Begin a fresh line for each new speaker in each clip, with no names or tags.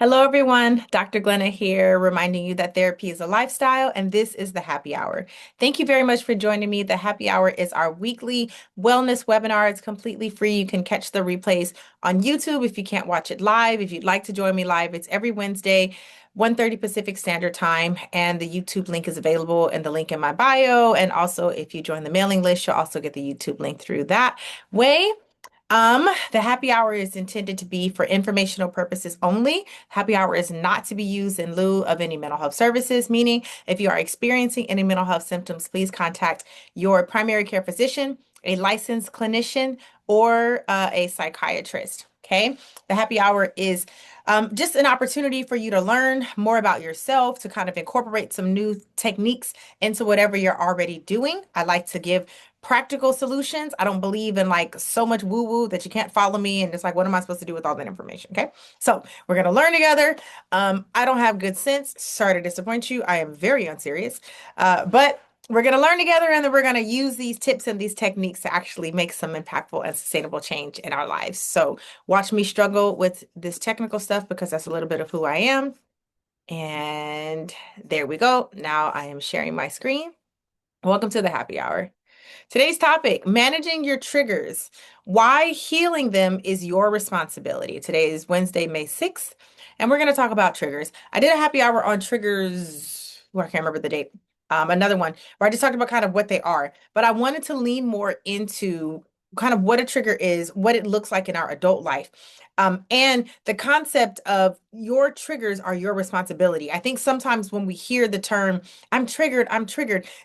Hello, everyone. Dr. Glenna here, reminding you that therapy is a lifestyle and this is the happy hour. Thank you very much for joining me. The happy hour is our weekly wellness webinar. It's completely free. You can catch the replays on YouTube if you can't watch it live. If you'd like to join me live, it's every Wednesday, 1:30 Pacific Standard Time, and the YouTube link is available in the link in my bio. And also, if you join the mailing list, you'll also get the YouTube link through that way. The happy hour is intended to be for informational purposes only. Happy hour is not to be used in lieu of any mental health services, meaning if you are experiencing any mental health symptoms, please contact your primary care physician, a licensed clinician, or a psychiatrist. Okay. The happy hour is just an opportunity for you to learn more about yourself, to kind of incorporate some new techniques into whatever you're already doing. I like to give practical solutions. I don't believe in like so much woo woo that you can't follow me and it's like, what am I supposed to do with all that information? Okay. So we're going to learn together. I don't have good sense. Sorry to disappoint you. I am very unserious. But we're going to learn together and then we're going to use these tips and these techniques to actually make some impactful and sustainable change in our lives. So watch me struggle with this technical stuff because that's a little bit of who I am. And there we go. Now I am sharing my screen. Welcome to the happy hour. Today's topic, managing your triggers. Why healing them is your responsibility. Today is Wednesday, May 6th, and we're going to talk about triggers. I did a happy hour on triggers. Well, I can't remember the date. Another one where I just talked about kind of what they are, but I wanted to lean more into kind of what a trigger is, what it looks like in our adult life. And the concept of your triggers are your responsibility. I think sometimes when we hear the term, I'm triggered,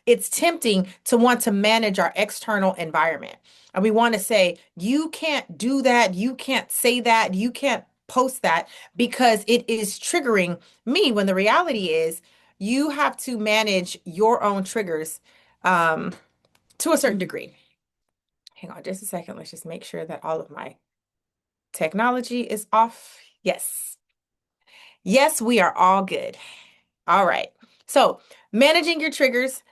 it's tempting to want to manage our external environment. And we want to say, you can't do that, you can't say that, you can't post that because it is triggering me. When the reality is, you have to manage your own triggers to a certain degree. Hang on just a second. Let's just make sure that all of my technology is off. Yes. Yes, we are all good. All right. So, managing your triggers,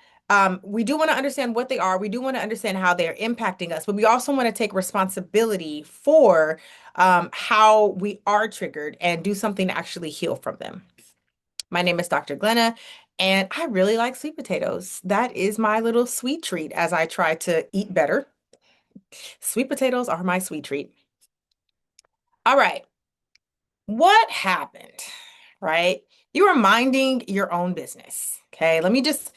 we do want to understand what they are. We do want to understand how they are impacting us, but we also want to take responsibility for how we are triggered and do something to actually heal from them. My name is Dr. Glenna, and I really like sweet potatoes. That is my little sweet treat as I try to eat better. Sweet potatoes are my sweet treat. All right. What happened? Right? You are minding your own business. Okay, let me just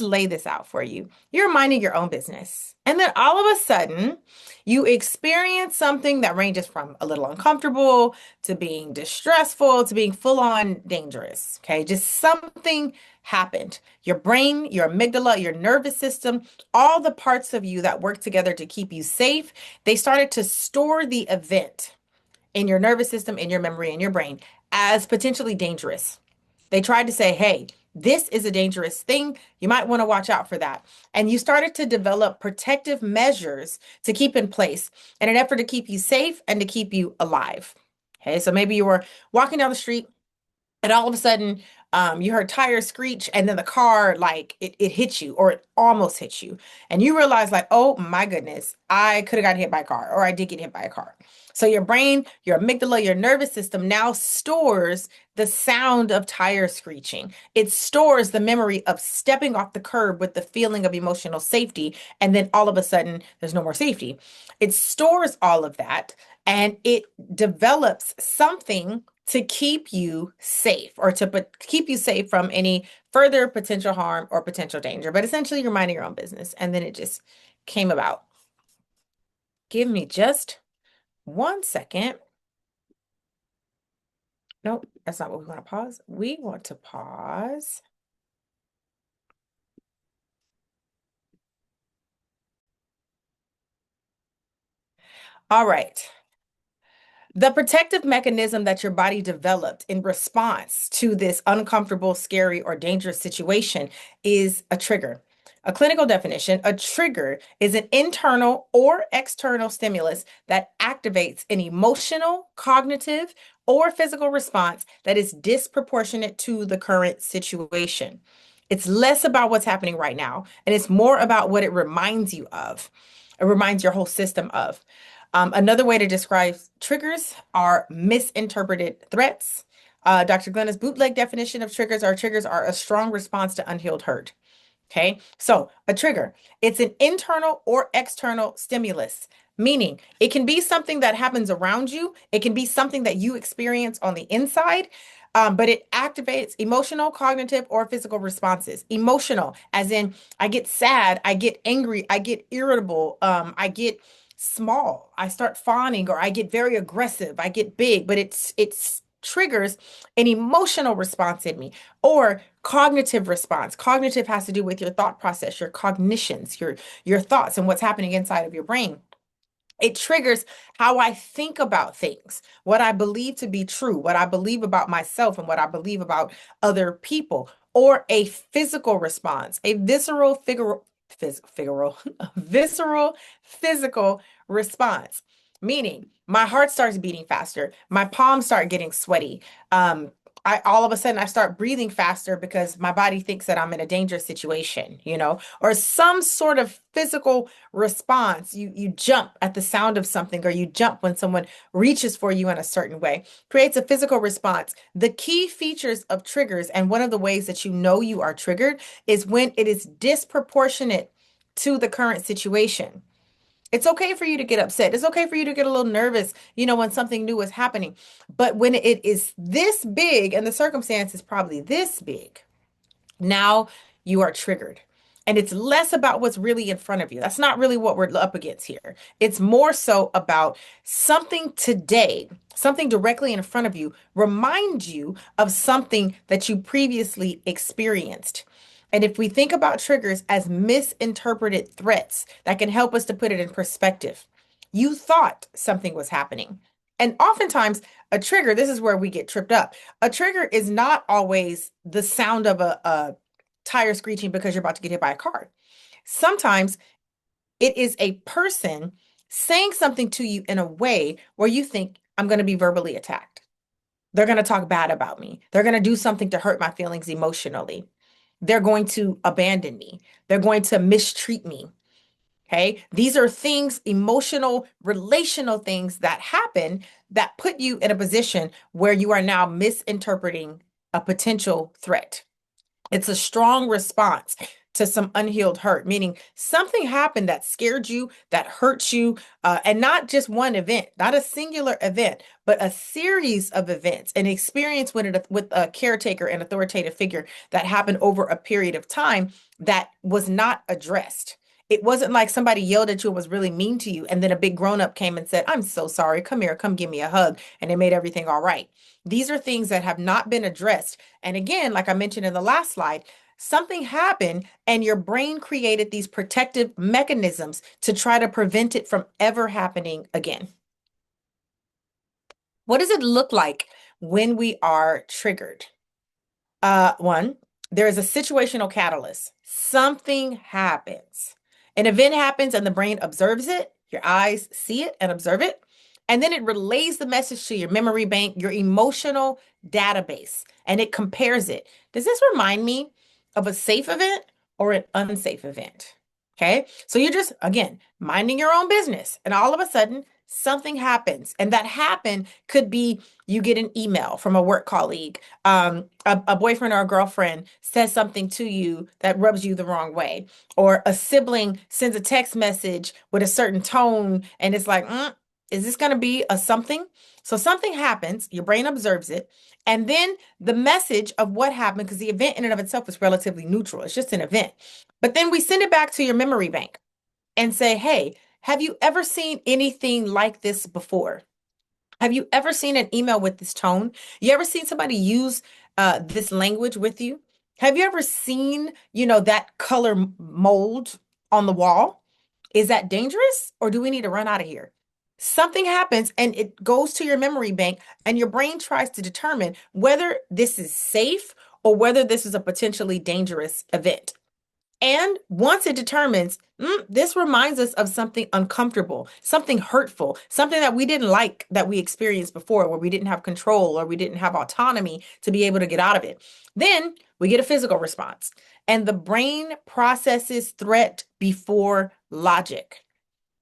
lay this out for you. You're minding your own business. And then all of a sudden, you experience something that ranges from a little uncomfortable to being distressful to being full on dangerous. Okay, just something happened. Your brain, your amygdala, your nervous system, all the parts of you that work together to keep you safe, they started to store the event in your nervous system, in your memory, in your brain as potentially dangerous. They tried to say, hey, this is a dangerous thing. You might want to watch out for that. And you started to develop protective measures to keep in place in an effort to keep you safe and to keep you alive. Okay, so maybe you were walking down the street and all of a sudden you heard tires screech and then the car like it hit you or it almost hit you and you realize like, oh my goodness, I could have gotten hit by a car or I did get hit by a car. So your brain, your amygdala, your nervous system now stores the sound of tire screeching. It stores the memory of stepping off the curb with the feeling of emotional safety, and then all of a sudden there's no more safety. It stores all of that and it develops something to keep you safe or to keep you safe from any further potential harm or potential danger. But essentially, you're minding your own business. And then it just came about. Give me just 1 second. Nope, that's not what we want to pause. We want to pause. All right. The protective mechanism that your body developed in response to this uncomfortable, scary, or dangerous situation is a trigger. A clinical definition, a trigger is an internal or external stimulus that activates an emotional, cognitive, or physical response that is disproportionate to the current situation. It's less about what's happening right now, and it's more about what it reminds you of. It reminds your whole system of. Another way to describe triggers are misinterpreted threats. Dr. Glenna's bootleg definition of triggers are a strong response to unhealed hurt. Okay, so a trigger, it's an internal or external stimulus, meaning it can be something that happens around you, it can be something that you experience on the inside, but it activates emotional, cognitive, or physical responses. Emotional, as in I get sad, I get angry, I get irritable, I get small, I start fawning, or I get very aggressive, I get big, but it's triggers an emotional response in me or cognitive response. Cognitive has to do with your thought process, your cognitions, your thoughts and what's happening inside of your brain. It triggers how I think about things, what I believe to be true, what I believe about myself and what I believe about other people, or a physical response, a visceral a visceral physical response. Meaning my heart starts beating faster, my palms start getting sweaty. I all of a sudden I start breathing faster because my body thinks that I'm in a dangerous situation, or some sort of physical response. You jump at the sound of something, or you jump when someone reaches for you in a certain way. Creates a physical response. The key features of triggers, and one of the ways that you know you are triggered, is when it is disproportionate to the current situation. It's okay for you to get upset. It's okay for you to get a little nervous, when something new is happening. But when it is this big and the circumstance is probably this big, now you are triggered. And it's less about what's really in front of you. That's not really what we're up against here. It's more so about something today, something directly in front of you, remind you of something that you previously experienced. And if we think about triggers as misinterpreted threats, that can help us to put it in perspective. You thought something was happening. And oftentimes, a trigger, this is where we get tripped up. A trigger is not always the sound of a tire screeching because you're about to get hit by a car. Sometimes it is a person saying something to you in a way where you think, I'm going to be verbally attacked. They're going to talk bad about me. They're going to do something to hurt my feelings emotionally. They're going to abandon me. They're going to mistreat me. Okay. These are things, emotional, relational things that happen that put you in a position where you are now misinterpreting a potential threat. It's a strong response to some unhealed hurt, meaning something happened that scared you, that hurt you, and not just one event, not a singular event, but a series of events, an experience with a caretaker and authoritative figure that happened over a period of time that was not addressed. It wasn't like somebody yelled at you and was really mean to you, and then a big grown up came and said, I'm so sorry, come here, come give me a hug, and it made everything all right. These are things that have not been addressed. And again, like I mentioned in the last slide, something happened and your brain created these protective mechanisms to try to prevent it from ever happening again. What does it look like when we are triggered? One, there is a situational catalyst. Something happens. An event happens and the brain observes it. Your eyes see it and observe it. And then it relays the message to your memory bank, your emotional database, and it compares it. Does this remind me of a safe event or an unsafe event? Okay. So you're just, again, minding your own business. And all of a sudden, something happens. And that happen could be you get an email from a work colleague, a boyfriend or a girlfriend says something to you that rubs you the wrong way, or a sibling sends a text message with a certain tone, and it's like, is this going to be a something? So something happens, your brain observes it, and then the message of what happened, because the event in and of itself is relatively neutral, it's just an event. But then we send it back to your memory bank and say, hey, have you ever seen anything like this before? Have you ever seen an email with this tone? You ever seen somebody use this language with you? Have you ever seen, that color mold on the wall? Is that dangerous or do we need to run out of here? Something happens and it goes to your memory bank, and your brain tries to determine whether this is safe or whether this is a potentially dangerous event. And once it determines, this reminds us of something uncomfortable, something hurtful, something that we didn't like that we experienced before, where we didn't have control or we didn't have autonomy to be able to get out of it. Then we get a physical response, and the brain processes threat before logic.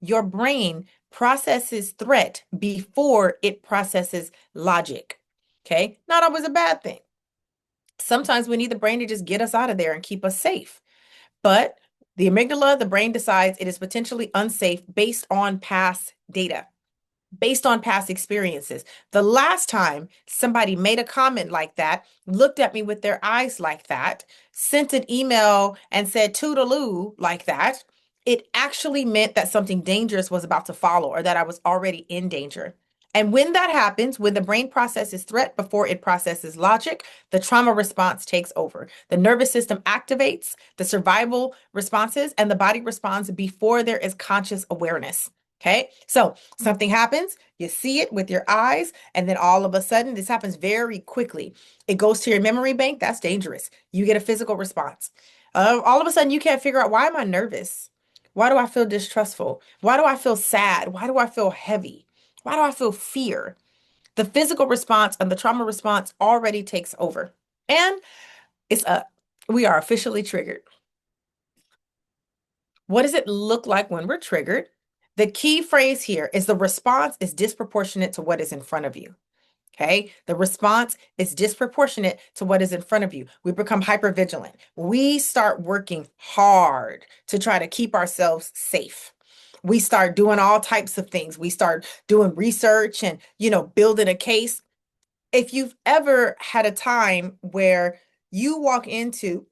Your brain processes threat before it processes logic. Okay, not always a bad thing. Sometimes we need the brain to just get us out of there and keep us safe. But the amygdala, the brain decides it is potentially unsafe based on past data, based on past experiences. The last time somebody made a comment like that, looked at me with their eyes like that, sent an email and said toodaloo like that, it actually meant that something dangerous was about to follow or that I was already in danger. And when that happens, when the brain processes threat before it processes logic, the trauma response takes over. The nervous system activates, the survival responses, and the body responds before there is conscious awareness. Okay, so something happens, you see it with your eyes, and then all of a sudden, this happens very quickly. It goes to your memory bank. That's dangerous. You get a physical response. All of a sudden, you can't figure out, why am I nervous? Why do I feel distrustful? Why do I feel sad? Why do I feel heavy? Why do I feel fear? The physical response and the trauma response already takes over. And it's up. We are officially triggered. What does it look like when we're triggered? The key phrase here is the response is disproportionate to what is in front of you. Okay. The response is disproportionate to what is in front of you. We become hypervigilant. We start working hard to try to keep ourselves safe. We start doing all types of things. We start doing research and, building a case. If you've ever had a time where you walk into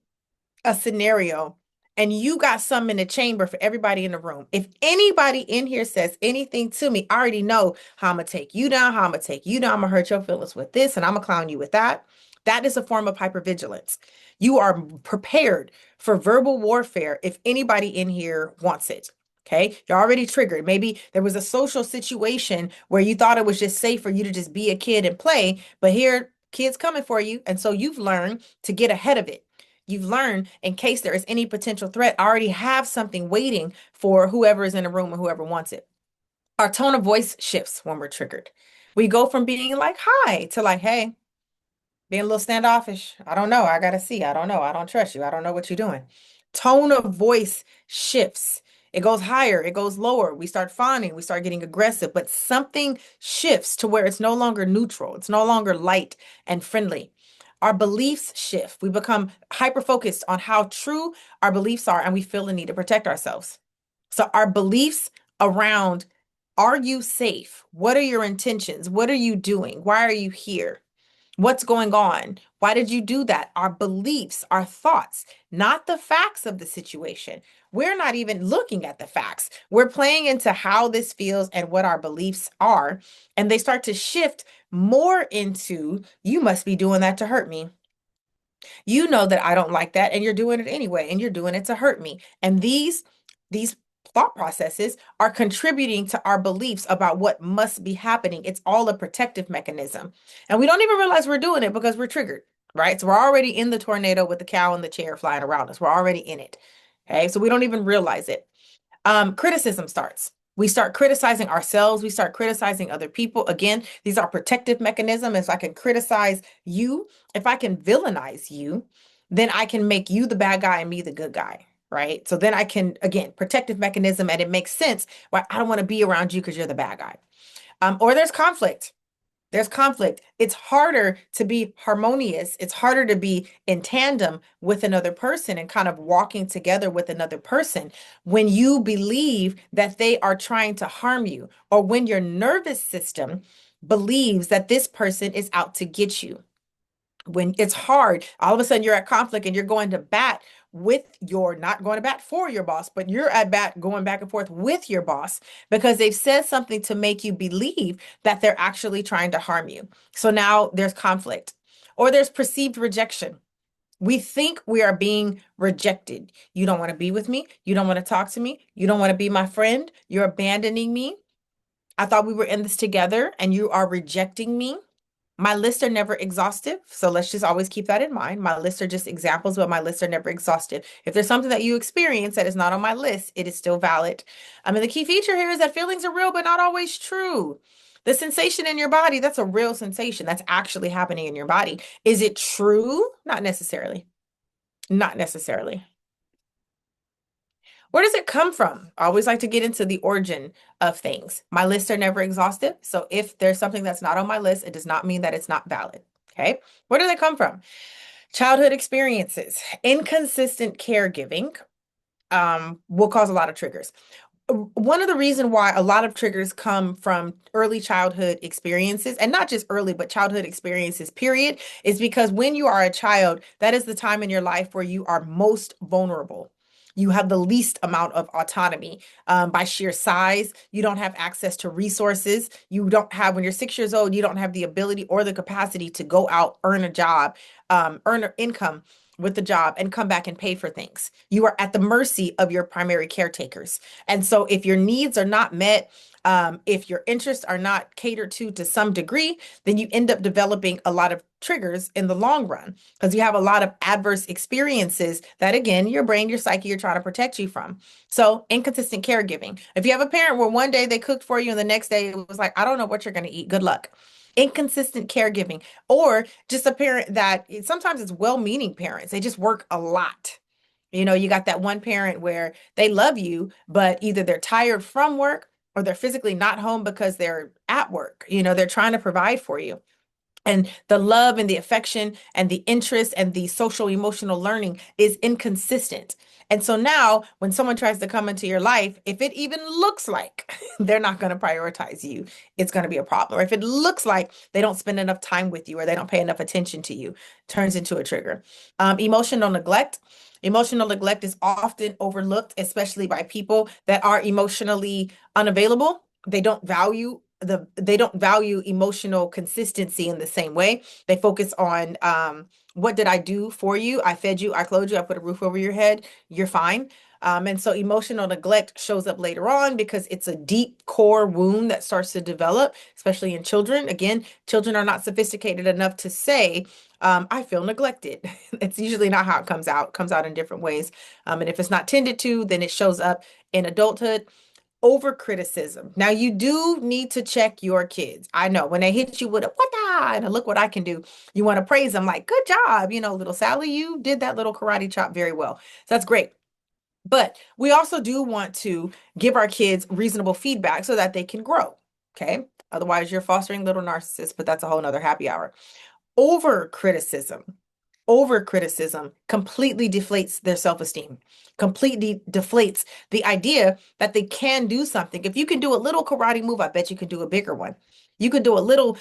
a scenario and you got some in the chamber for everybody in the room. If anybody in here says anything to me, I already know how I'm gonna take you down, how I'm gonna take you down, I'm gonna hurt your feelings with this, and I'm gonna clown you with that. That is a form of hypervigilance. You are prepared for verbal warfare if anybody in here wants it. Okay, you're already triggered. Maybe there was a social situation where you thought it was just safe for you to just be a kid and play, but here kids coming for you. And so you've learned to get ahead of it. You've learned in case there is any potential threat, I already have something waiting for whoever is in the room or whoever wants it. Our tone of voice shifts when we're triggered. We go from being like, hi, to like, hey, being a little standoffish. I don't know. I gotta see. I don't know. I don't trust you. I don't know what you're doing. Tone of voice shifts. It goes higher, it goes lower. We start fawning, we start getting aggressive, but something shifts to where it's no longer neutral. It's no longer light and friendly. Our beliefs shift. We become hyper focused on how true our beliefs are, and we feel the need to protect ourselves. So, our beliefs around, are you safe? What are your intentions? What are you doing? Why are you here? What's going on? Why did you do that? Our beliefs, our thoughts, not the facts of the situation. We're not even looking at the facts. We're playing into how this feels and what our beliefs are. And they start to shift more into, you must be doing that to hurt me. You know that I don't like that, and you're doing it anyway, and you're doing it to hurt me. And these thought processes are contributing to our beliefs about what must be happening. It's all a protective mechanism. And we don't even realize we're doing it because we're triggered, right? So we're already in the tornado with the cow in the chair flying around us. We're already in it. Okay. So we don't even realize it. Criticism starts. We start criticizing ourselves. We start criticizing other people. Again, these are protective mechanisms. If I can criticize you, if I can villainize you, then I can make you the bad guy and me the good guy, right? So then I can, again, protective mechanism, and it makes sense why I don't want to be around you because you're the bad guy. Or there's conflict. There's conflict. It's harder to be harmonious. It's harder to be in tandem with another person and kind of walking together with another person when you believe that they are trying to harm you, or when your nervous system believes that this person is out to get you. When it's hard, all of a sudden you're at conflict and you're going to bat with your, not going to bat for your boss, but you're at bat going back and forth with your boss because they've said something to make you believe that they're actually trying to harm you. So now there's conflict, or there's perceived rejection. We think we are being rejected. You don't want to be with me. You don't want to talk to me. You don't want to be my friend. You're abandoning me. I thought we were in this together and you are rejecting me. My lists are never exhaustive, so let's just always keep that in mind. My lists are just examples, but my lists are never exhaustive. If there's something that you experience that is not on my list, it is still valid. I mean, the key feature here is that feelings are real, but not always true. The sensation in your body, that's a real sensation. That's actually happening in your body. Is it true? Not necessarily. Not necessarily. Where does it come from? I always like to get into the origin of things. My lists are never exhaustive. So if there's something that's not on my list, it does not mean that it's not valid. Okay. Where do they come from? Childhood experiences, inconsistent caregiving, will cause a lot of triggers. One of the reasons why a lot of triggers come from early childhood experiences, and not just early, but childhood experiences, period, is because when you are a child, that is the time in your life where you are most vulnerable. You have the least amount of autonomy by sheer size. You don't have access to resources. You don't have, when you're 6 years old, you don't have the ability or the capacity to go out, earn a job, earn an income with the job, and come back and pay for things. You are at the mercy of your primary caretakers. And so if your needs are not met, if your interests are not catered to some degree, then you end up developing a lot of triggers in the long run because you have a lot of adverse experiences that, again, your brain, your psyche are trying to protect you from. So inconsistent caregiving. If you have a parent where one day they cooked for you and the next day it was like, I don't know what you're going to eat, good luck. Inconsistent caregiving, or just a parent that sometimes it's well-meaning parents, they just work a lot. You got that one parent where they love you, but either they're tired from work or they're physically not home because they're at work. They're trying to provide for you. And the love and the affection and the interest and the social emotional learning is inconsistent. And so now, when someone tries to come into your life, if it even looks like they're not going to prioritize you, it's going to be a problem. Or if it looks like they don't spend enough time with you or they don't pay enough attention to you, turns into a trigger. Emotional neglect. Emotional neglect is often overlooked, especially by people that are emotionally unavailable. They don't value emotional consistency in the same way. They focus on what did I do for you? I fed you, I clothed you, I put a roof over your head, you're fine. And so emotional neglect shows up later on because it's a deep core wound that starts to develop, especially in children. Again, children are not sophisticated enough to say, I feel neglected. It's usually not how it comes out. It comes out in different ways. And if it's not tended to, then it shows up in adulthood. Over criticism. Now, you do need to check your kids. I know when they hit you with a what and look what I can do, you want to praise them like, good job, little Sally, you did that little karate chop very well. So that's great. But we also do want to give our kids reasonable feedback so that they can grow. Okay. Otherwise, you're fostering little narcissists, but that's a whole nother happy hour. Over criticism. Over criticism completely deflates their self-esteem, completely deflates the idea that they can do something. If you can do a little karate move, I bet you can do a bigger one. You could do a little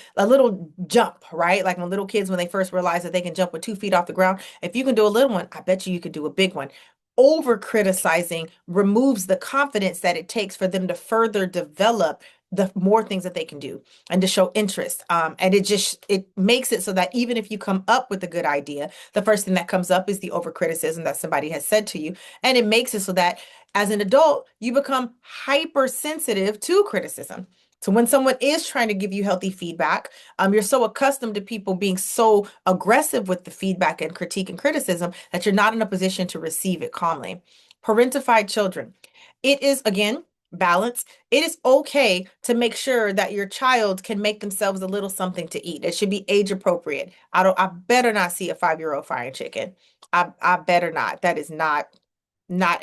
jump, right? Like when little kids, when they first realize that they can jump with 2 feet off the ground. If you can do a little one, I bet you could do a big one. Over criticizing removes the confidence that it takes for them to further develop the more things that they can do and to show interest. And it makes it so that even if you come up with a good idea, the first thing that comes up is the over criticism that somebody has said to you. And it makes it so that as an adult, you become hypersensitive to criticism. So when someone is trying to give you healthy feedback, you're so accustomed to people being so aggressive with the feedback and critique and criticism that you're not in a position to receive it calmly. Parentified children. It is, again, balance. It is okay to make sure that your child can make themselves a little something to eat. It should be age appropriate. I better not see a 5-year-old frying chicken. I better not. That is not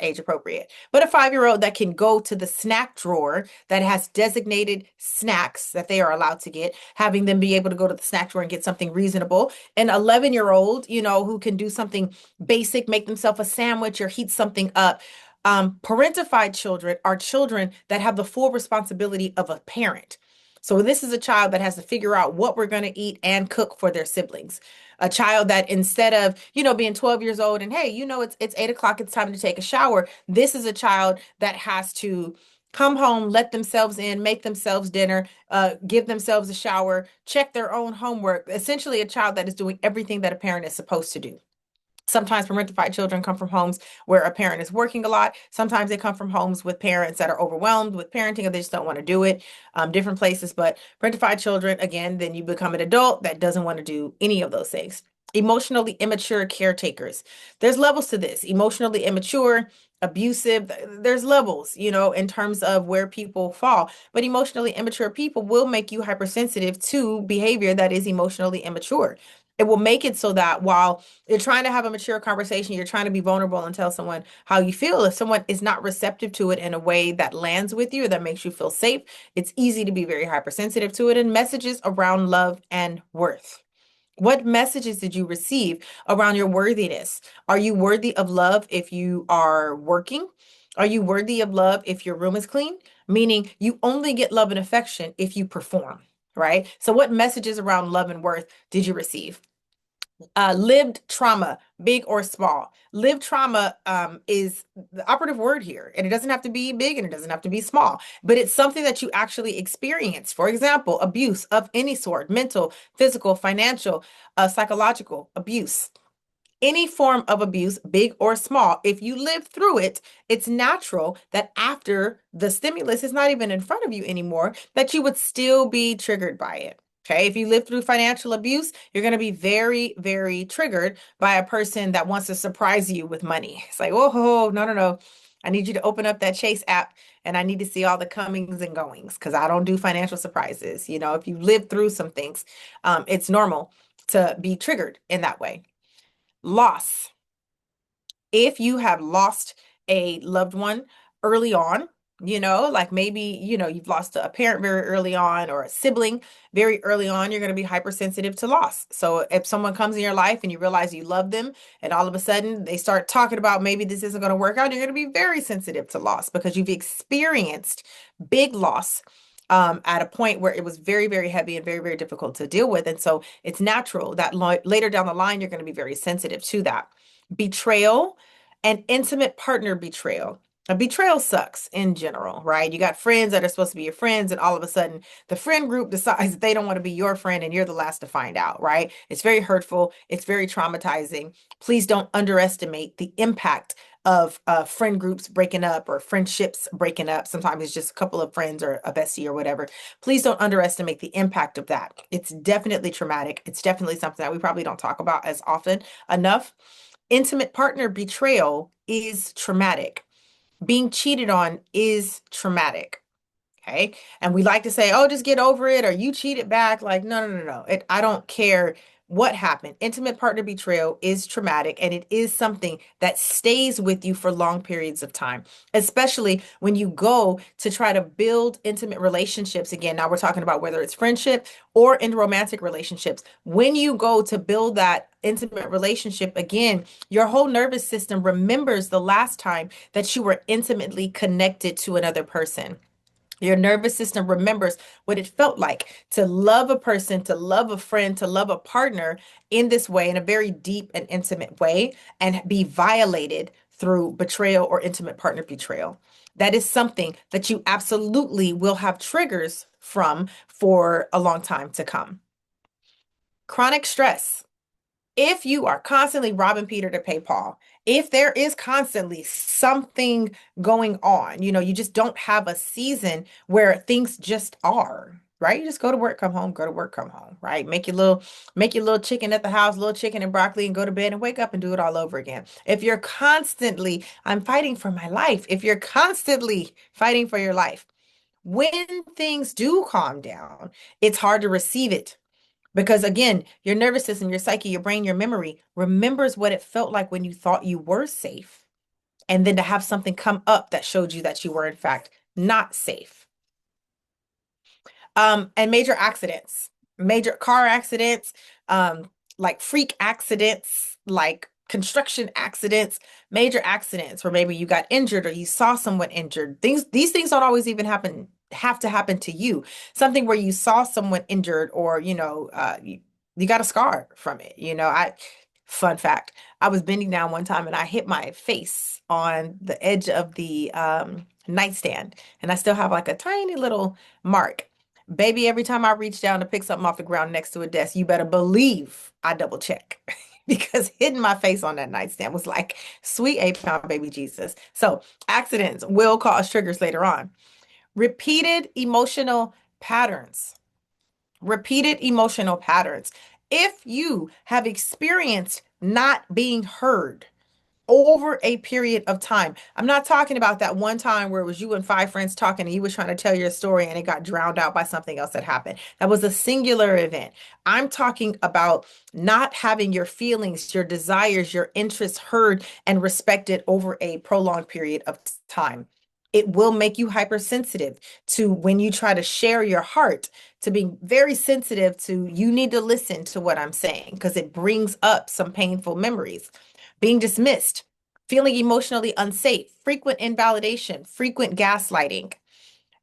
age appropriate. But a 5-year-old that can go to the snack drawer that has designated snacks that they are allowed to get, having them be able to go to the snack drawer and get something reasonable. An 11-year-old, who can do something basic, make themselves a sandwich or heat something up. Parentified children are children that have the full responsibility of a parent. So this is a child that has to figure out what we're going to eat and cook for their siblings. A child that instead of, being 12 years old and hey, it's 8 o'clock, it's time to take a shower. This is a child that has to come home, let themselves in, make themselves dinner, give themselves a shower, check their own homework. Essentially, a child that is doing everything that a parent is supposed to do. Sometimes parentified children come from homes where a parent is working a lot. Sometimes they come from homes with parents that are overwhelmed with parenting or they just don't want to do it. Different places. But parentified children, again, then you become an adult that doesn't want to do any of those things. Emotionally immature caretakers. There's levels to this. Emotionally immature, abusive. There's levels, in terms of where people fall. But emotionally immature people will make you hypersensitive to behavior that is emotionally immature. It will make it so that while you're trying to have a mature conversation, you're trying to be vulnerable and tell someone how you feel. If someone is not receptive to it in a way that lands with you, that makes you feel safe, it's easy to be very hypersensitive to it. And messages around love and worth. What messages did you receive around your worthiness? Are you worthy of love if you are working? Are you worthy of love if your room is clean? Meaning you only get love and affection if you perform, right? So, what messages around love and worth did you receive? Lived trauma, big or small. Lived trauma is the operative word here, and it doesn't have to be big and it doesn't have to be small, but it's something that you actually experience. For example, abuse of any sort, mental, physical, financial, psychological abuse. Any form of abuse, big or small, if you live through it, it's natural that after the stimulus is not even in front of you anymore, that you would still be triggered by it. Okay. If you live through financial abuse, you're going to be very, very triggered by a person that wants to surprise you with money. It's like, oh, no, no, no. I need you to open up that Chase app and I need to see all the comings and goings because I don't do financial surprises. You know, if you live through some things, it's normal to be triggered in that way. Loss. If you have lost a loved one early on, like maybe, you've lost a parent very early on or a sibling very early on, you're going to be hypersensitive to loss. So if someone comes in your life and you realize you love them and all of a sudden they start talking about maybe this isn't going to work out, you're going to be very sensitive to loss because you've experienced big loss at a point where it was very, very heavy and very, very difficult to deal with. And so it's natural that later down the line, you're going to be very sensitive to that. Betrayal and intimate partner betrayal. A betrayal sucks in general, right? You got friends that are supposed to be your friends, and all of a sudden the friend group decides that they don't want to be your friend, and you're the last to find out, right? It's very hurtful. It's very traumatizing. Please don't underestimate the impact of friend groups breaking up or friendships breaking up. Sometimes it's just a couple of friends or a bestie or whatever. Please don't underestimate the impact of that. It's definitely traumatic. It's definitely something that we probably don't talk about as often enough. Intimate partner betrayal is traumatic. Being cheated on is traumatic. Okay. And we like to say, oh, just get over it or you cheated back. Like, no, no, no, no. I don't care what happened. Intimate partner betrayal is traumatic and it is something that stays with you for long periods of time, especially when you go to try to build intimate relationships. Again, now we're talking about whether it's friendship or in romantic relationships. When you go to build that intimate relationship again, your whole nervous system remembers the last time that you were intimately connected to another person. Your nervous system remembers what it felt like to love a person, to love a friend, to love a partner in this way, in a very deep and intimate way, and be violated through betrayal or intimate partner betrayal. That is something that you absolutely will have triggers from for a long time to come. Chronic stress. If you are constantly robbing Peter to pay Paul, if there is constantly something going on, you just don't have a season where things just are, right? You just go to work, come home, go to work, come home, right? Make your little chicken at the house, little chicken and broccoli, and go to bed and wake up and do it all over again. If you're constantly, I'm fighting for my life, if you're constantly fighting for your life, when things do calm down, it's hard to receive it because again, your nervous system, your psyche, your brain, your memory remembers what it felt like when you thought you were safe. And then to have something come up that showed you that you were, in fact, not safe. And major accidents, major car accidents, like freak accidents, like construction accidents, major accidents where maybe you got injured or you saw someone injured. These things don't always even have to happen to you. Something where you saw someone injured or, you got a scar from it. Fun fact, I was bending down one time and I hit my face on the edge of the nightstand and I still have like a tiny little mark. Baby, every time I reach down to pick something off the ground next to a desk, you better believe I double check because hitting my face on that nightstand was like sweet 8-pound baby Jesus. So accidents will cause triggers later on. Repeated emotional patterns. Repeated emotional patterns. If you have experienced not being heard, over a period of time. I'm not talking about that one time where it was you and five friends talking and you was trying to tell your story and it got drowned out by something else that happened. That was a singular event. I'm talking about not having your feelings, your desires, your interests heard and respected over a prolonged period of time. It will make you hypersensitive to when you try to share your heart, to being very sensitive to you need to listen to what I'm saying because it brings up some painful memories. Being dismissed, feeling emotionally unsafe, frequent invalidation, frequent gaslighting.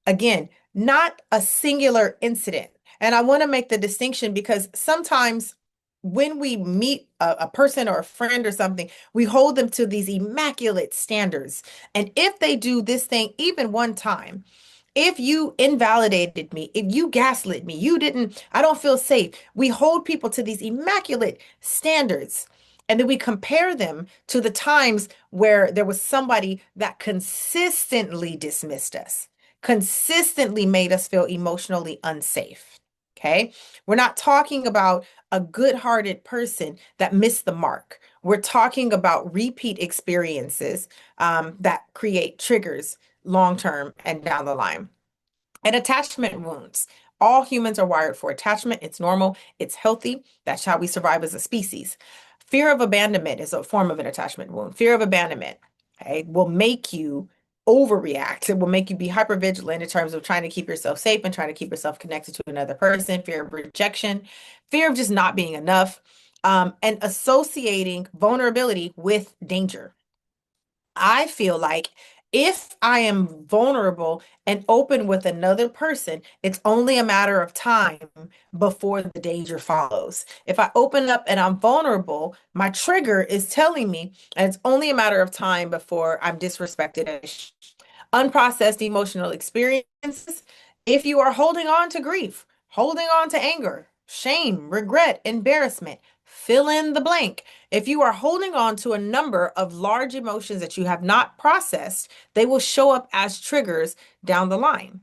Again, not a singular incident. And I want to make the distinction because sometimes when we meet a person or a friend or something, we hold them to these immaculate standards. And if they do this thing even one time, if you invalidated me, if you gaslit me, you didn't, I don't feel safe. We hold people to these immaculate standards. And then we compare them to the times where there was somebody that consistently dismissed us, consistently made us feel emotionally unsafe. Okay. We're not talking about a good-hearted person that missed the mark. We're talking about repeat experiences that create triggers long term and down the line. And attachment wounds. All humans are wired for attachment. It's normal, it's healthy. That's how we survive as a species. Fear of abandonment is a form of an attachment wound. Fear of abandonment, okay, will make you overreact. It will make you be hypervigilant in terms of trying to keep yourself safe and trying to keep yourself connected to another person. Fear of rejection, fear of just not being enough, and associating vulnerability with danger. I feel like if I am vulnerable and open with another person, it's only a matter of time before the danger follows. If I open up and I'm vulnerable, my trigger is telling me, and it's only a matter of time before I'm disrespected. Unprocessed emotional experiences. If you are holding on to grief, holding on to anger, shame, regret, embarrassment, fill in the blank. If you are holding on to a number of large emotions that you have not processed, they will show up as triggers down the line.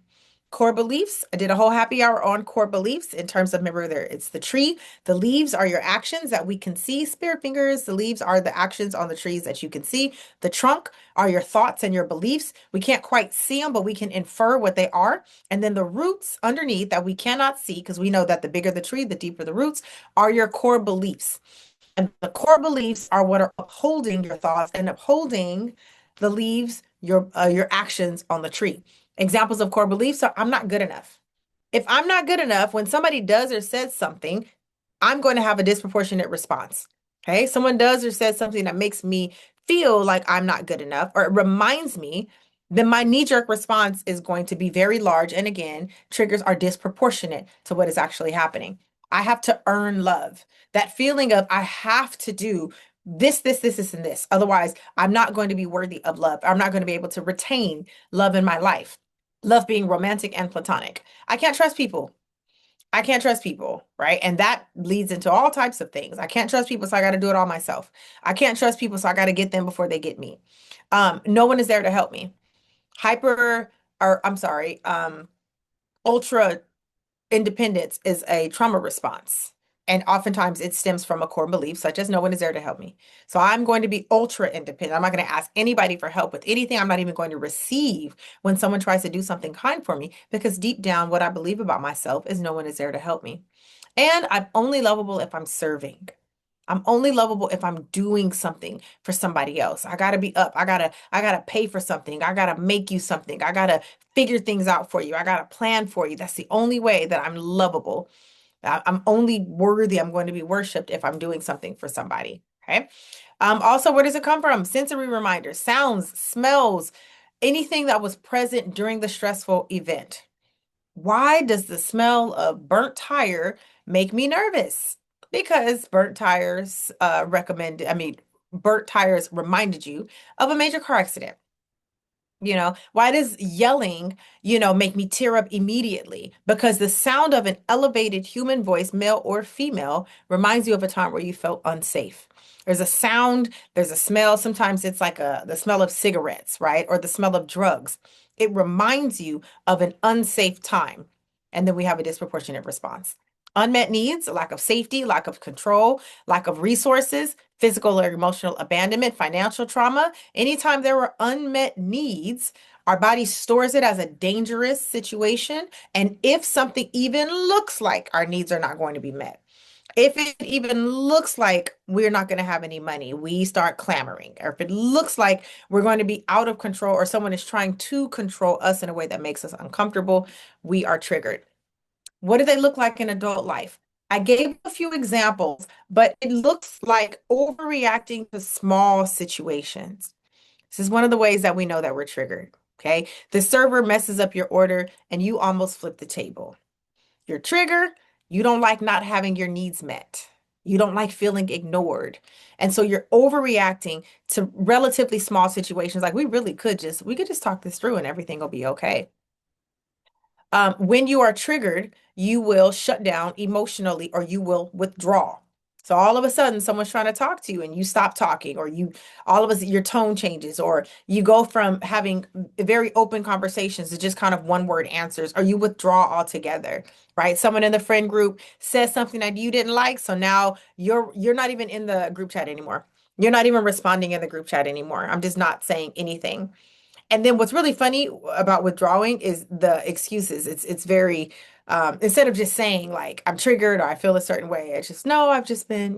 Core beliefs. I did a whole happy hour on core beliefs in terms of, remember, there it's the tree. The leaves are your actions that we can see. Spirit fingers. The leaves are the actions on the trees that you can see. The trunk are your thoughts and your beliefs. We can't quite see them, but we can infer what they are. And then the roots underneath that we cannot see, because we know that the bigger the tree, the deeper the roots, are your core beliefs. And the core beliefs are what are upholding your thoughts and upholding the leaves, your actions on the tree. Examples of core beliefs are I'm not good enough. If I'm not good enough, when somebody does or says something, I'm going to have a disproportionate response. Okay. Someone does or says something that makes me feel like I'm not good enough or it reminds me, then my knee-jerk response is going to be very large. And again, triggers are disproportionate to what is actually happening. I have to earn love. That feeling of I have to do this, and this. Otherwise, I'm not going to be worthy of love. I'm not going to be able to retain love in my life. Love being romantic and platonic. I can't trust people. I can't trust people, right? And that leads into all types of things. I can't trust people, so I got to do it all myself. I can't trust people, so I got to get them before they get me. No one is there to help me. Hyper, or I'm sorry, ultra independence is a trauma response. And oftentimes it stems from a core belief, such as no one is there to help me. So I'm going to be ultra independent. I'm not going to ask anybody for help with anything. I'm not even going to receive when someone tries to do something kind for me, because deep down, what I believe about myself is no one is there to help me. And I'm only lovable if I'm serving. I'm only lovable if I'm doing something for somebody else. I gotta be up. I gotta pay for something. I gotta make you something. I gotta figure things out for you. I gotta plan for you. That's the only way that I'm lovable. I'm only worthy. I'm going to be worshiped if I'm doing something for somebody. Okay. Also, where does it come from? Sensory reminders, sounds, smells, anything that was present during the stressful event. Why does the smell of burnt tire make me nervous? Because burnt tires burnt tires reminded you of a major car accident. Why does yelling, make me tear up immediately? Because the sound of an elevated human voice, male or female, reminds you of a time where you felt unsafe. There's a sound, there's a smell. Sometimes it's like the smell of cigarettes, right? Or the smell of drugs. It reminds you of an unsafe time. And then we have a disproportionate response. Unmet needs, lack of safety, lack of control, lack of resources, physical or emotional abandonment, financial trauma. Anytime there are unmet needs, our body stores it as a dangerous situation. And if something even looks like our needs are not going to be met, if it even looks like we're not going to have any money, we start clamoring. Or if it looks like we're going to be out of control or someone is trying to control us in a way that makes us uncomfortable, we are triggered. What do they look like in adult life? I gave a few examples, but it looks like overreacting to small situations. This is one of the ways that we know that we're triggered. Okay. The server messes up your order and you almost flip the table. Your trigger, you don't like not having your needs met. You don't like feeling ignored. And so you're overreacting to relatively small situations. Like we could just talk this through and everything will be okay. When you are triggered, you will shut down emotionally or you will withdraw. So all of a sudden, someone's trying to talk to you and you stop talking, or all of a sudden, your tone changes, or you go from having very open conversations to just kind of one word answers, or you withdraw altogether, right? Someone in the friend group says something that you didn't like, so now you're not even in the group chat anymore. You're not even responding in the group chat anymore. I'm just not saying anything. And then what's really funny about withdrawing is the excuses. It's very instead of just saying like I'm triggered or I feel a certain way, it's just no, I've just been,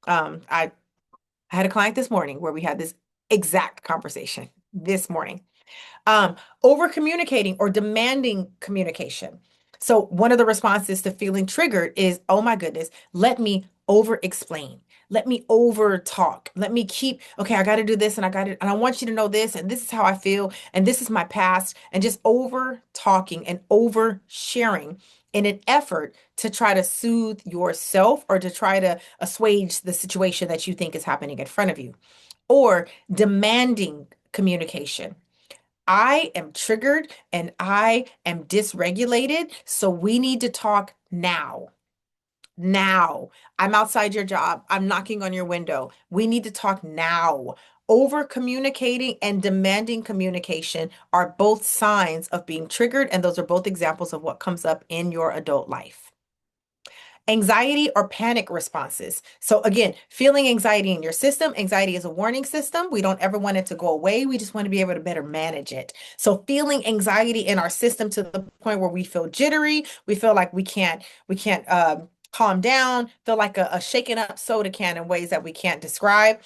I had a client this morning where we had this exact conversation this morning. Um, Over communicating or demanding communication. So one of the responses to feeling triggered is, oh my goodness, let me over explain. Let me over talk. Let me keep, okay, I got to do this and I got to, and I want you to know this, and this is how I feel, and this is my past, and just over talking and over sharing in an effort to try to soothe yourself or to try to assuage the situation that you think is happening in front of you, or demanding communication. I am triggered and I am dysregulated. So we need to talk now. Now. I'm outside your job. I'm knocking on your window. We need to talk now. Over communicating and demanding communication are both signs of being triggered, and those are both examples of what comes up in your adult life. Anxiety or panic responses. So again, feeling anxiety in your system. Anxiety is a warning system. We don't ever want it to go away. We just want to be able to better manage it. So feeling anxiety in our system to the point where we feel jittery, we feel like we can't calm down, feel like a shaken up soda can in ways that we can't describe.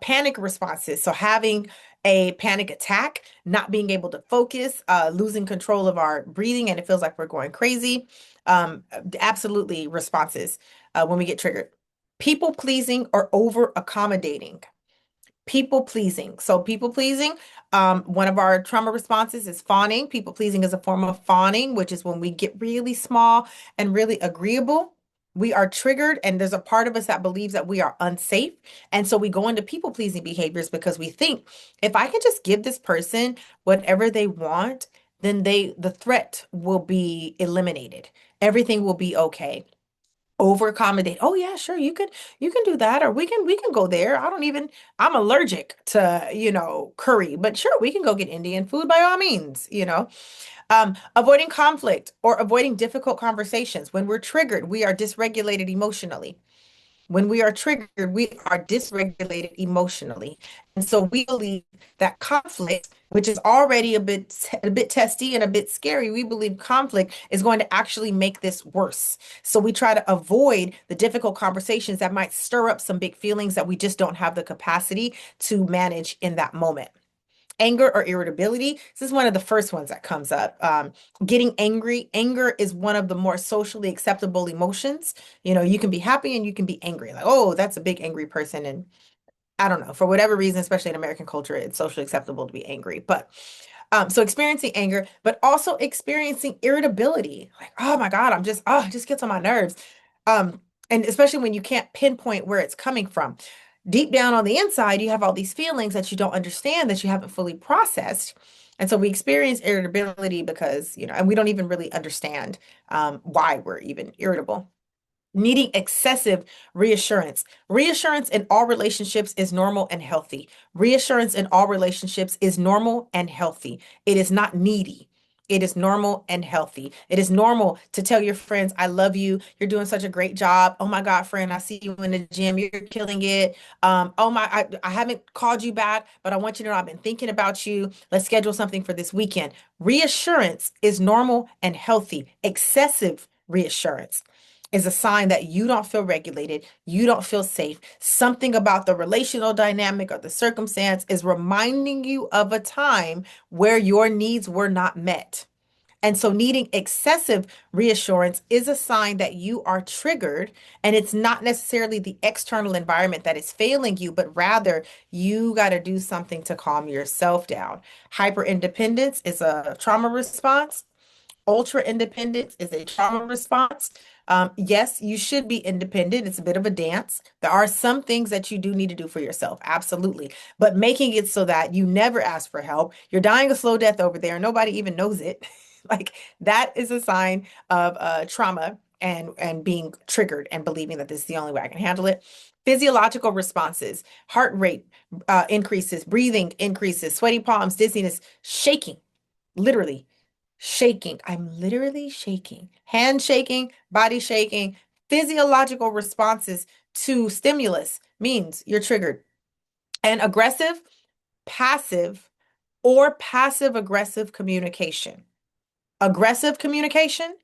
Panic responses. So having a panic attack, not being able to focus, losing control of our breathing, and it feels like we're going crazy. Absolutely responses when we get triggered. People pleasing or over accommodating. People pleasing. So people pleasing, one of our trauma responses is fawning. People pleasing is a form of fawning, which is when we get really small and really agreeable. We are triggered, and there's a part of us that believes that we are unsafe. And so we go into people pleasing behaviors because we think if I can just give this person whatever they want, then the threat will be eliminated. Everything will be okay. Over accommodate. Oh yeah, sure, you can do that, or we can go there. I'm allergic to, curry, but sure, we can go get Indian food by all means. Avoiding conflict or avoiding difficult conversations. When we're triggered, we are dysregulated emotionally. When we are triggered, we are dysregulated emotionally. And so we believe that conflict, which is already a bit testy and a bit scary, we believe conflict is going to actually make this worse. So we try to avoid the difficult conversations that might stir up some big feelings that we just don't have the capacity to manage in that moment. Anger or irritability. This is one of the first ones that comes up. Getting angry. Anger is one of the more socially acceptable emotions. You can be happy and you can be angry. Like, oh, that's a big angry person. And I don't know, for whatever reason, especially in American culture, it's socially acceptable to be angry. But so experiencing anger, but also experiencing irritability. Like, oh my God, it just gets on my nerves. And especially when you can't pinpoint where it's coming from. Deep down on the inside, you have all these feelings that you don't understand, that you haven't fully processed. And so we experience irritability because, and we don't even really understand why we're even irritable. Needing excessive reassurance. Reassurance in all relationships is normal and healthy. Reassurance in all relationships is normal and healthy. It is not needy. It is normal and healthy. It is normal to tell your friends, I love you. You're doing such a great job. Oh my God, friend, I see you in the gym. You're killing it. I haven't called you back, but I want you to know I've been thinking about you. Let's schedule something for this weekend. Reassurance is normal and healthy. Excessive reassurance is a sign that you don't feel regulated, you don't feel safe. Something about the relational dynamic or the circumstance is reminding you of a time where your needs were not met. And so, needing excessive reassurance is a sign that you are triggered, and it's not necessarily the external environment that is failing you, but rather you got to do something to calm yourself down. Hyper independence is a trauma response. Ultra independence is a trauma response. Yes, you should be independent. It's a bit of a dance. There are some things that you do need to do for yourself, absolutely. But making it so that you never ask for help, you're dying a slow death over there, and nobody even knows it. Like that is a sign of trauma and being triggered and believing that this is the only way I can handle it. Physiological responses, heart rate increases, breathing increases, sweaty palms, dizziness, shaking, literally shaking. I'm literally shaking, hand shaking, body shaking. Physiological responses to stimulus means you're triggered. And aggressive, passive, or passive aggressive communication. Aggressive communication,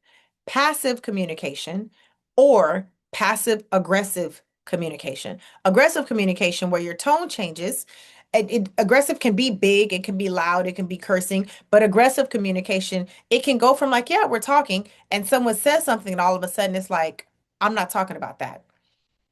passive communication, or passive aggressive communication. Aggressive communication, where your tone changes. Aggressive can be big, it can be loud, it can be cursing, but aggressive communication, it can go from like, yeah, we're talking, and someone says something, and all of a sudden it's like, I'm not talking about that.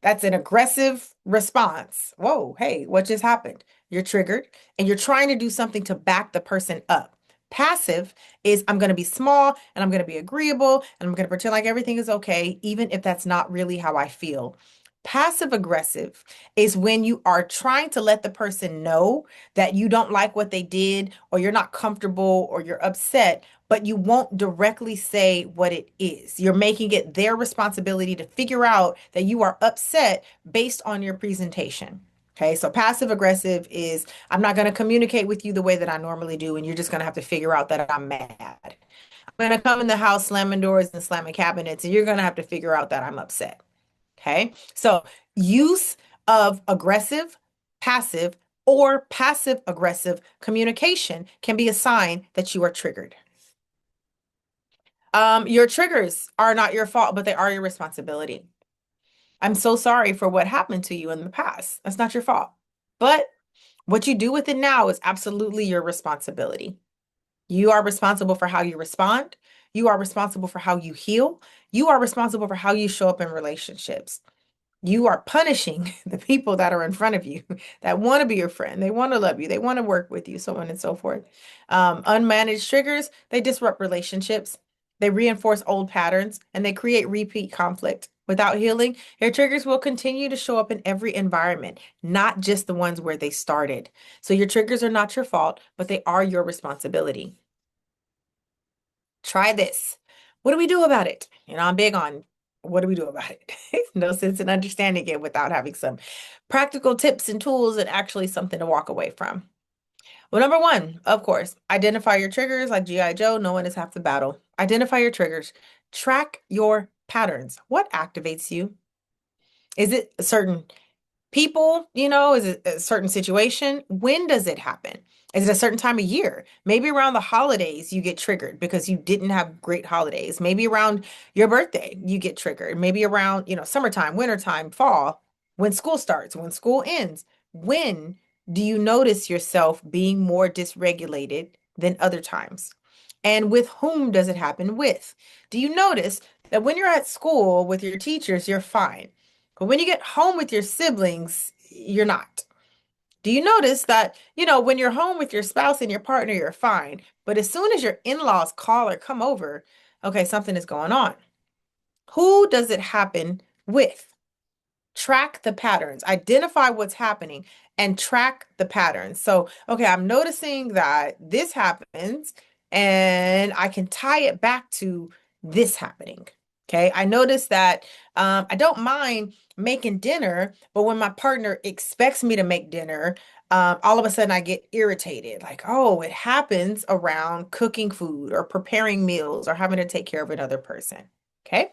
That's an aggressive response. Whoa, hey, what just happened? You're triggered and you're trying to do something to back the person up. Passive is I'm going to be small and I'm going to be agreeable and I'm going to pretend like everything is okay, even if that's not really how I feel. Passive aggressive is when you are trying to let the person know that you don't like what they did, or you're not comfortable, or you're upset, but you won't directly say what it is. You're making it their responsibility to figure out that you are upset based on your presentation. Okay, so passive aggressive is I'm not going to communicate with you the way that I normally do, and you're just going to have to figure out that I'm mad. I'm going to come in the house slamming doors and slamming cabinets, and you're going to have to figure out that I'm upset. Okay, so use of aggressive, passive, or passive aggressive communication can be a sign that you are triggered. Your triggers are not your fault, but they are your responsibility. I'm so sorry for what happened to you in the past. That's not your fault. But what you do with it now is absolutely your responsibility. You are responsible for how you respond. You are responsible for how you heal. You are responsible for how you show up in relationships. You are punishing the people that are in front of you that want to be your friend. They want to love you. They want to work with you, so on and so forth. Unmanaged triggers, they disrupt relationships. They reinforce old patterns and they create repeat conflict. Without healing, your triggers will continue to show up in every environment, not just the ones where they started. So your triggers are not your fault, but they are your responsibility. Try this. What do we do about it? I'm big on what do we do about it? No sense in understanding it without having some practical tips and tools and actually something to walk away from. Well, number one, of course, identify your triggers like G.I. Joe. No one is half the battle. Identify your triggers. Track your patterns. What activates you? Is it a certain people, is it a certain situation? When does it happen? Is it a certain time of year? Maybe around the holidays you get triggered because you didn't have great holidays. Maybe around your birthday you get triggered. Maybe around, summertime, wintertime, fall, when school starts, when school ends. When do you notice yourself being more dysregulated than other times? And with whom does it happen with? Do you notice that when you're at school with your teachers, you're fine? But when you get home with your siblings, you're not. Do you notice that, when you're home with your spouse and your partner, you're fine. But as soon as your in-laws call or come over, okay, something is going on. Who does it happen with? Track the patterns, identify what's happening, and track the patterns. So, okay, I'm noticing that this happens, and I can tie it back to this happening. Okay, I notice that I don't mind making dinner, but when my partner expects me to make dinner, All of a sudden I get irritated. Like, oh, it happens around cooking food or preparing meals or having to take care of another person. Okay.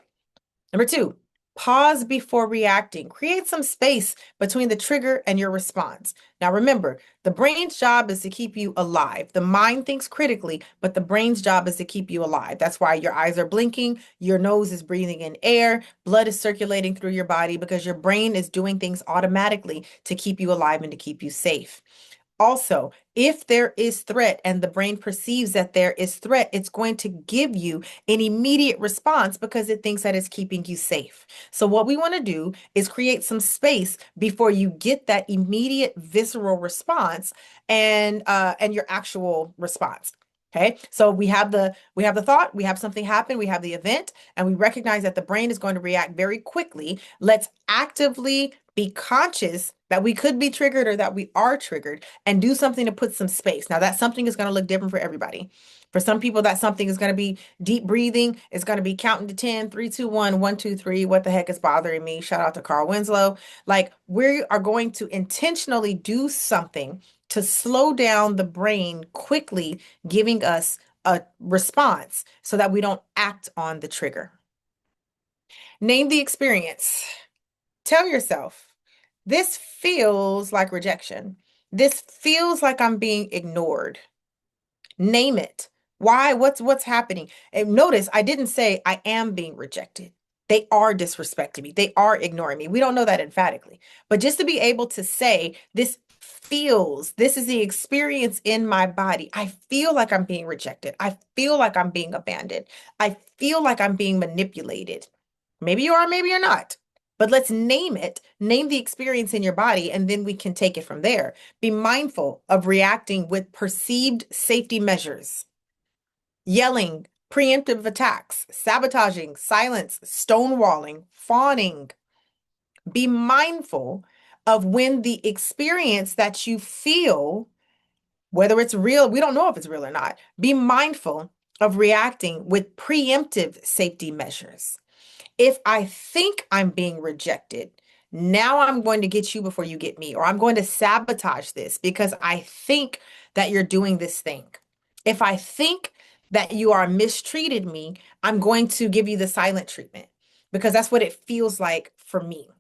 Number two, pause before reacting. Create some space between the trigger and your response. Now, remember, the brain's job is to keep you alive. The mind thinks critically, but the brain's job is to keep you alive. That's why your eyes are blinking, your nose is breathing in air, blood is circulating through your body because your brain is doing things automatically to keep you alive and to keep you safe. Also, if there is threat and the brain perceives that there is threat, it's going to give you an immediate response because it thinks that it's keeping you safe. So what we want to do is create some space before you get that immediate visceral response and your actual response. Okay, so we have the thought, we have something happen, we have the event, and we recognize that the brain is going to react very quickly. Let's actively be conscious that we could be triggered or that we are triggered and do something to put some space. Now, that something is going to look different for everybody. For some people, that something is going to be deep breathing. It's going to be counting to 10, 3, 2, 1, 1, 2, 3. What the heck is bothering me? Shout out to Carl Winslow. Like, we are going to intentionally do something to slow down the brain quickly, giving us a response so that we don't act on the trigger. Name the experience. Tell yourself, this feels like rejection. This feels like I'm being ignored. Name it. Why? What's happening? And notice I didn't say I am being rejected. They are disrespecting me. They are ignoring me. We don't know that emphatically. But just to be able to say this is the experience in my body. I feel like I'm being rejected. I feel like I'm being abandoned. I feel like I'm being manipulated. Maybe you are, maybe you're not. But let's name it, name the experience in your body, and then we can take it from there. Be mindful of reacting with perceived safety measures, yelling, preemptive attacks, sabotaging, silence, stonewalling, fawning. Be mindful of when the experience that you feel, whether it's real, we don't know if it's real or not. Be mindful of reacting with preemptive safety measures. If I think I'm being rejected, now I'm going to get you before you get me, or I'm going to sabotage this because I think that you're doing this thing. If I think that you are mistreated me, I'm going to give you the silent treatment because that's what it feels like for me.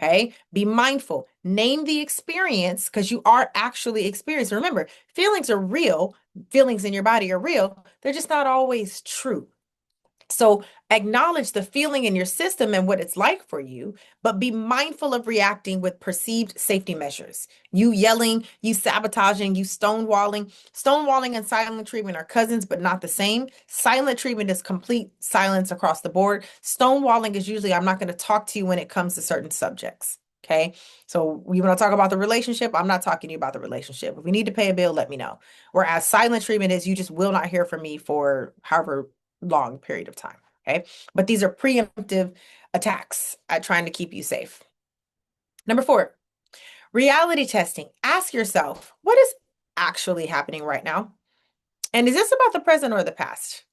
Okay. Be mindful. Name the experience because you are actually experiencing. Remember, feelings are real. Feelings in your body are real. They're just not always true. So acknowledge the feeling in your system and what it's like for you, but be mindful of reacting with perceived safety measures. You yelling, you sabotaging, you stonewalling. Stonewalling and silent treatment are cousins, but not the same. Silent treatment is complete silence across the board. Stonewalling is usually, I'm not going to talk to you when it comes to certain subjects. Okay. So you want to talk about the relationship? I'm not talking to you about the relationship. If we need to pay a bill, let me know. Whereas silent treatment is you just will not hear from me for however long period of time. Okay. But these are preemptive attacks at trying to keep you safe. Number four, reality testing. Ask yourself, what is actually happening right now? And is this about the present or the past?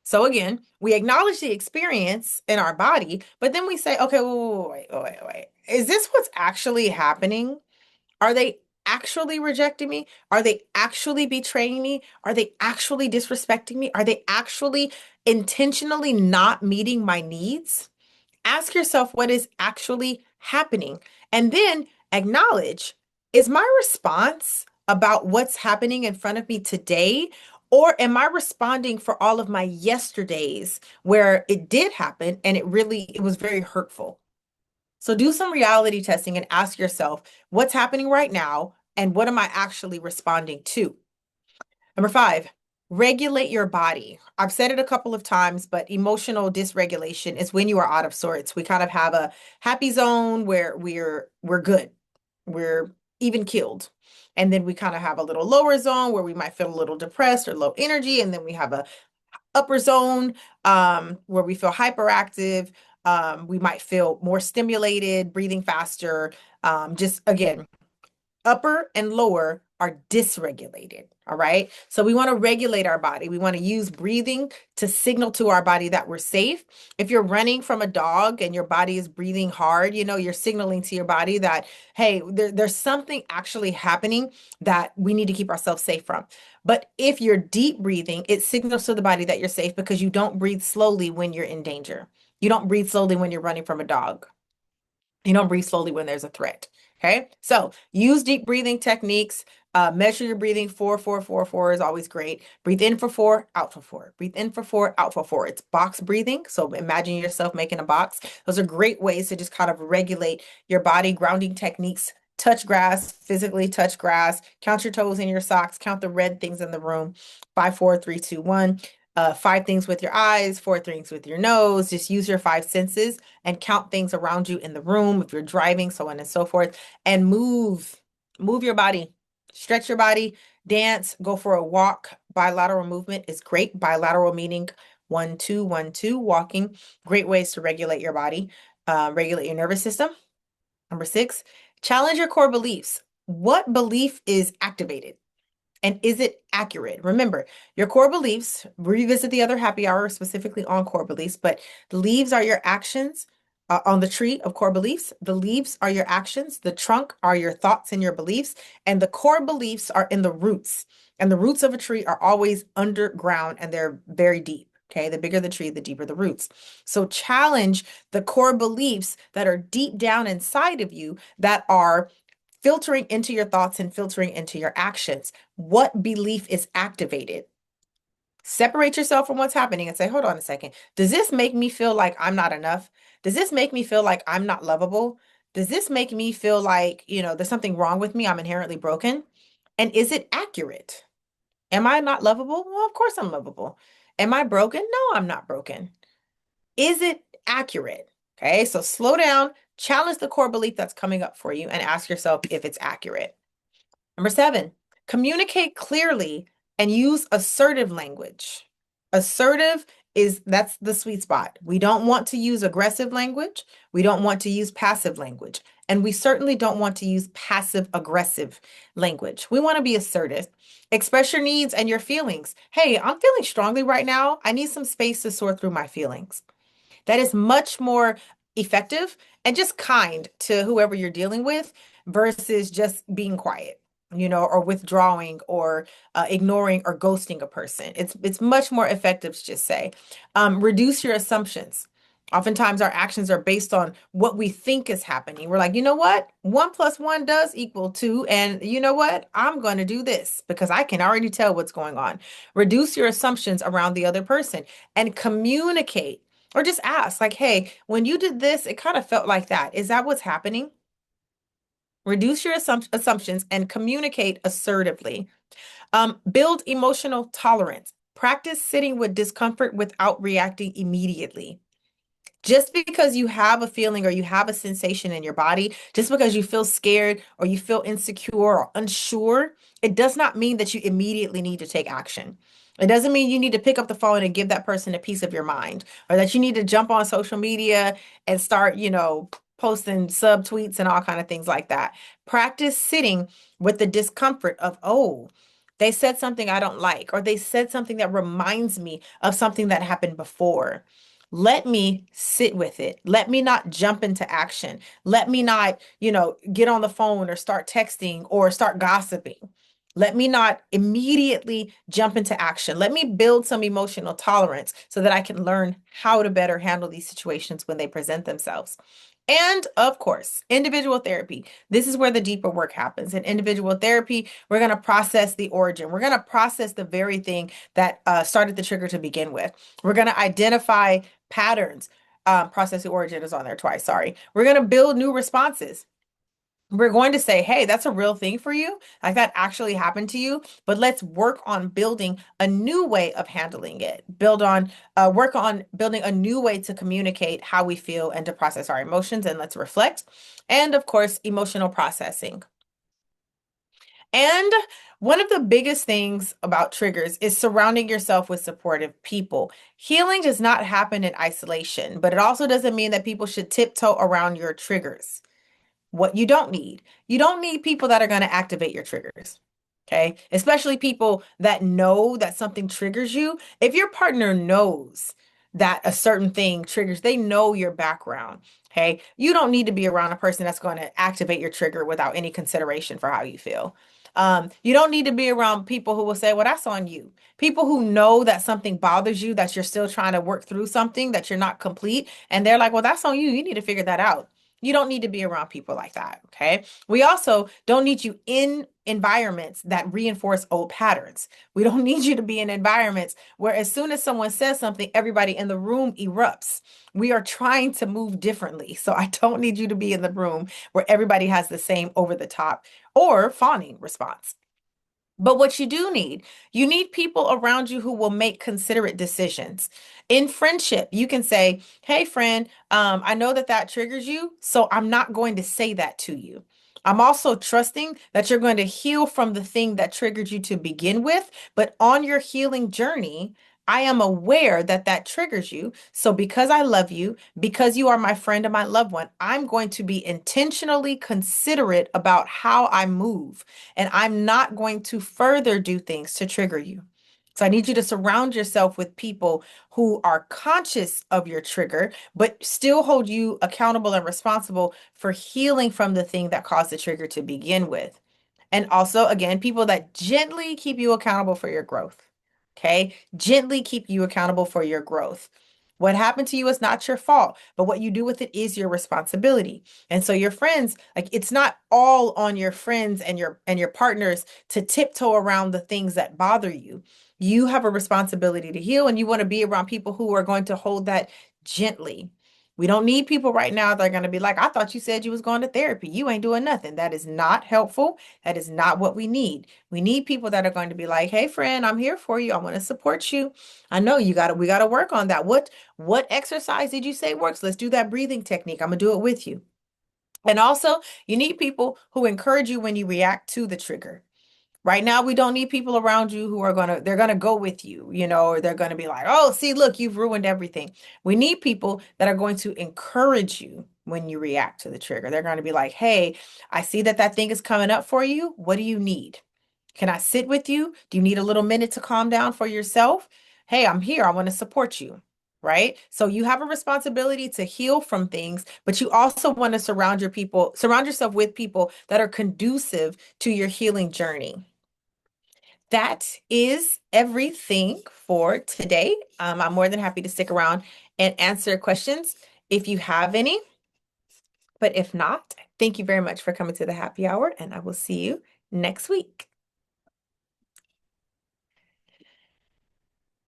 So again, we acknowledge the experience in our body, but then we say, okay, wait. Is this what's actually happening? Are they actually rejecting me? Are they actually betraying me? Are they actually disrespecting me? Are they actually intentionally not meeting my needs? Ask yourself what is actually happening and then acknowledge, is my response about what's happening in front of me today? Or am I responding for all of my yesterdays where it did happen and it was very hurtful? So do some reality testing and ask yourself what's happening right now and what am I actually responding to? Number five, regulate your body. I've said it a couple of times, but emotional dysregulation is when you are out of sorts. We kind of have a happy zone where we're good. We're even killed. And then we kind of have a little lower zone where we might feel a little depressed or low energy. And then we have a upper zone where we feel hyperactive. We might feel more stimulated, breathing faster. Just again, upper and lower are dysregulated. All right. So we want to regulate our body. We want to use breathing to signal to our body that we're safe. If you're running from a dog and your body is breathing hard, you're signaling to your body that, hey, there's something actually happening that we need to keep ourselves safe from. But if you're deep breathing, it signals to the body that you're safe because you don't breathe slowly when you're in danger. You don't breathe slowly when you're running from a dog. You don't breathe slowly when there's a threat. Okay. So use deep breathing techniques. Measure your breathing. 4, 4, 4, 4 is always great. Breathe in for 4, out for 4. Breathe in for 4, out for 4. It's box breathing. So imagine yourself making a box. Those are great ways to just kind of regulate your body. Grounding techniques. Touch grass, physically touch grass. Count your toes in your socks. Count the red things in the room. 5, 4, 3, 2, 1. 5 things with your eyes, 4 things with your nose. Just use your 5 senses and count things around you in the room if you're driving, so on and so forth. And move your body, stretch your body, dance, go for a walk. Bilateral movement is great. Bilateral meaning 1, 2, 1, 2, walking. Great ways to regulate your body, regulate your nervous system. Number 6, challenge your core beliefs. What belief is activated? And is it accurate? Remember, your core beliefs, revisit the other happy hour specifically on core beliefs, but the leaves are your actions on the tree of core beliefs. The leaves are your actions. The trunk are your thoughts and your beliefs. And the core beliefs are in the roots. And the roots of a tree are always underground and they're very deep. Okay. The bigger the tree, the deeper the roots. So challenge the core beliefs that are deep down inside of you that are filtering into your thoughts and filtering into your actions. What belief is activated? Separate yourself from what's happening and say, hold on a second. Does this make me feel like I'm not enough? Does this make me feel like I'm not lovable? Does this make me feel like, there's something wrong with me? I'm inherently broken? And is it accurate? Am I not lovable? Well, of course I'm lovable. Am I broken? No, I'm not broken. Is it accurate? Okay, so slow down, challenge the core belief that's coming up for you, and ask yourself if it's accurate. Number 7, communicate clearly and use assertive language. Assertive that's the sweet spot. We don't want to use aggressive language. We don't want to use passive language. And we certainly don't want to use passive aggressive language. We want to be assertive. Express your needs and your feelings. Hey, I'm feeling strongly right now. I need some space to sort through my feelings. That is much more effective and just kind to whoever you're dealing with versus just being quiet, or withdrawing or ignoring or ghosting a person. It's much more effective to just say, reduce your assumptions. Oftentimes, our actions are based on what we think is happening. We're like, you know what? 1 + 1 does equal 2. And you know what? I'm going to do this because I can already tell what's going on. Reduce your assumptions around the other person and communicate or just ask, like, hey, when you did this, it kind of felt like that. Is that what's happening? Reduce your assumptions and communicate assertively. Build emotional tolerance. Practice sitting with discomfort without reacting immediately. Just because you have a feeling or you have a sensation in your body, just because you feel scared or you feel insecure or unsure, it does not mean that you immediately need to take action. It doesn't mean you need to pick up the phone and give that person a piece of your mind or that you need to jump on social media and start, posting subtweets and all kind of things like that. Practice sitting with the discomfort of, oh, they said something I don't like, or they said something that reminds me of something that happened before. Let me sit with it. Let me not jump into action. Let me not, get on the phone or start texting or start gossiping. Let me not immediately jump into action. Let me build some emotional tolerance so that I can learn how to better handle these situations when they present themselves. And of course, individual therapy. This is where the deeper work happens. In individual therapy, we're going to process the origin. We're going to process the very thing that started the trigger to begin with. We're going to identify patterns. Process the origin is on there twice. Sorry. We're going to build new responses. We're going to say, hey, that's a real thing for you. Like that actually happened to you. But let's work on building a new way of handling it. Work on building a new way to communicate how we feel and to process our emotions. And let's reflect. And of course, emotional processing. And one of the biggest things about triggers is surrounding yourself with supportive people. Healing does not happen in isolation, but it also doesn't mean that people should tiptoe around your triggers. what you don't need. You don't need people that are going to activate your triggers. Okay. Especially people that know that something triggers you. If your partner knows that a certain thing triggers, they know your background. Okay. You don't need to be around a person that's going to activate your trigger without any consideration for how you feel. You don't need to be around people who will say, well, that's on you. People who know that something bothers you, that you're still trying to work through something, that you're not complete, and they're like, well, that's on you. You need to figure that out. You don't need to be around people like that. Okay. We also don't need you in environments that reinforce old patterns. We don't need you to be in environments where as soon as someone says something, everybody in the room erupts. We are trying to move differently. So I don't need you to be in the room where everybody has the same over the top or fawning response. But what you need people around you who will make considerate decisions. In friendship, you can say, hey, friend, I know that that triggers you, so I'm not going to say that to you. I'm also trusting that you're going to heal from the thing that triggered you to begin with. But on your healing journey, I am aware that that triggers you. So because I love you, because you are my friend and my loved one, I'm going to be intentionally considerate about how I move and I'm not going to further do things to trigger you. So I need you to surround yourself with people who are conscious of your trigger, but still hold you accountable and responsible for healing from the thing that caused the trigger to begin with. And also, again, people that gently keep you accountable for your growth. Okay. Gently keep you accountable for your growth. What happened to you is not your fault, but what you do with it is your responsibility. And so your friends, like it's not all on your friends and your partners to tiptoe around the things that bother you. You have a responsibility to heal and you want to be around people who are going to hold that gently. We don't need people right now that are going to be like, I thought you said you was going to therapy. You ain't doing nothing. That is not helpful. That is not what we need. We need people that are going to be like, hey, friend, I'm here for you. I want to support you. I know we got to work on that. What exercise did you say works? Let's do that breathing technique. I'm gonna do it with you. And also, you need people who encourage you when you react to the trigger. Right now, we don't need people around you who are they're gonna go with you, or they're gonna be like, oh, see, look, you've ruined everything. We need people that are going to encourage you when you react to the trigger. They're going to be like, hey, I see that that thing is coming up for you. What do you need? Can I sit with you? Do you need a little minute to calm down for yourself? Hey, I'm here. I want to support you. Right? So you have a responsibility to heal from things, but you also want to surround yourself with people that are conducive to your healing journey. That is everything for today. I'm more than happy to stick around and answer questions if you have any. But if not, thank you very much for coming to the happy hour, and I will see you next week.